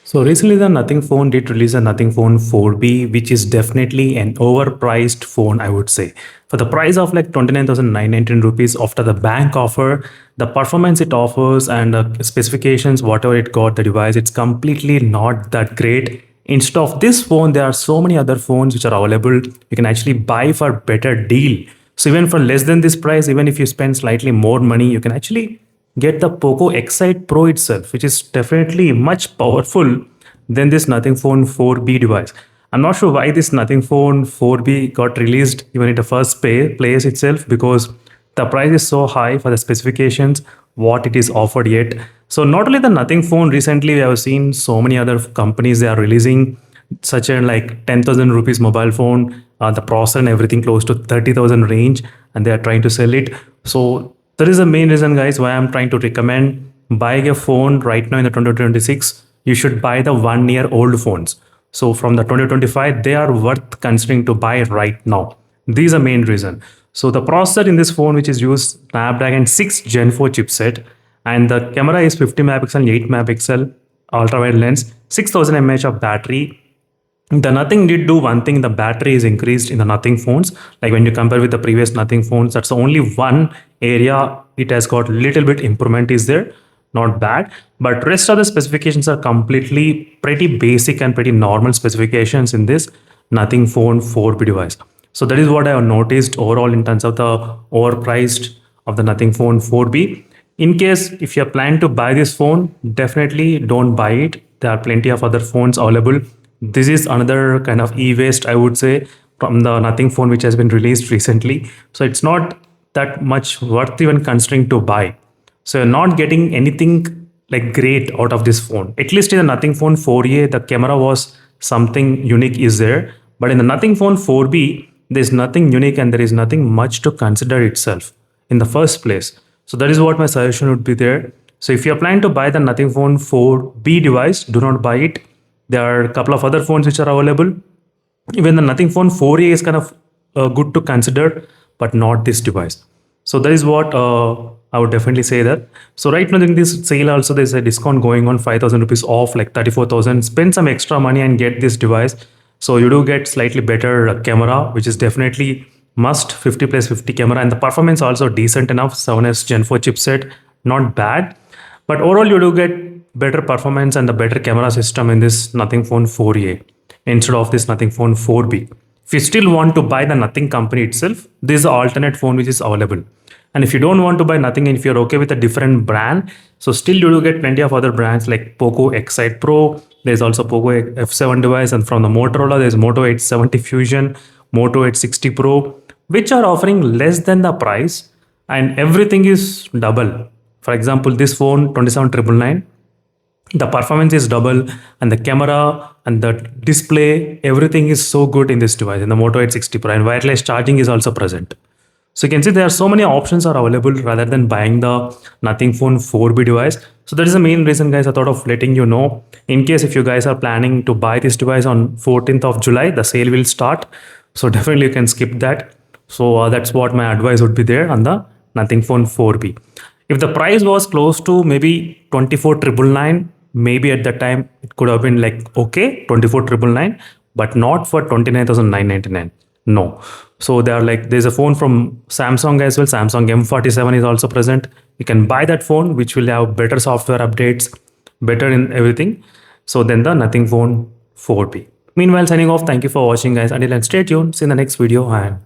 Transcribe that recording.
So recently the Nothing phone did release a Nothing phone 4B, which is definitely an overpriced phone, I would say. For the price of like 29,919 rupees after the bank offer, the performance it offers and the specifications, whatever it got, the device, it's completely not that great. Instead of this phone, there are so many other phones which are available. You can actually buy for better deal. So even for less than this price, even if you spend slightly more money, you can actually get the POCO X8 Pro itself, which is definitely much powerful than this Nothing Phone 4B device. I'm not sure why this Nothing Phone 4B got released even in the first place itself, because the price is so high for the specifications, what it is offered yet. So not only the Nothing Phone, recently we have seen so many other companies, they are releasing such a like 10,000 rupees mobile phone, the processor and everything close to 30,000 range, and they are trying to sell it. So that is the main reason, guys, why I'm trying to recommend buying a phone right now in the 2026. You should buy the 1 year old phones. So from the 2025, they are worth considering to buy right now. These are main reason. So the processor in this phone, which is used Snapdragon 6 Gen 4 chipset, and the camera is 50 megapixel and 8 megapixel ultra wide lens, 6000 mAh of battery. The Nothing did do one thing, the battery is increased in the Nothing phones. Like when you compare with the previous Nothing phones, that's the only one area it has got little bit improvement is there, not bad. But rest of the specifications are completely pretty basic and pretty normal specifications in this Nothing phone 4B device. So that is what I have noticed overall in terms of the overpriced of the Nothing phone 4B. In case if you are planning to buy this phone, definitely don't buy it. There are plenty of other phones available. This is another kind of e-waste, I would say, from the Nothing phone which has been released recently. So it's not that much worth even considering to buy. So you're not getting anything like great out of this phone. At least in the Nothing phone 4A, the camera was something unique is there. But in the Nothing phone 4B, there's nothing unique and there is nothing much to consider itself in the first place. So that is what my suggestion would be there. So if you're planning to buy the Nothing phone 4B device, do not buy it. There are a couple of other phones which are available. Even the Nothing phone 4A is kind of good to consider, but not this device. So that is what I would definitely say that. So right now in this sale also there's a discount going on, 5,000 rupees off, like 34,000. Spend some extra money and get this device. So you do get slightly better camera, which is definitely must, 50 plus 50 camera, and the performance also decent enough. 7S Gen 4 chipset, not bad. But overall you do get better performance and the better camera system in this Nothing phone 4A instead of this Nothing phone 4B. If you still want to buy the Nothing company itself, this is an alternate phone which is available. And if you don't want to buy Nothing and if you're okay with a different brand, so still you do get plenty of other brands like POCO X8 Pro. There's also POCO F7 device, and from the Motorola, there's Moto 870 Fusion, Moto 860 Pro, which are offering less than the price, and everything is double. For example, this phone 27,999, the performance is double, and the camera and the display, everything is so good in this device, in the Moto 860 Pro, and wireless charging is also present. So you can see there are so many options are available rather than buying the Nothing phone 4B device. So that is the main reason, guys, I thought of letting you know. In case if you guys are planning to buy this device on 14th of July, the sale will start. So definitely you can skip that. So that's what my advice would be there on the Nothing phone 4B. If the price was close to maybe 24,999, maybe at that time it could have been like okay, 24,999, but not for 29,999. No. So they are like, there's a phone from Samsung as well. Samsung M47 is also present. You can buy that phone, which will have better software updates, better in everything. So then the Nothing phone 4B. Meanwhile, signing off. Thank you for watching, guys. Until then, stay tuned. See you in the next video, and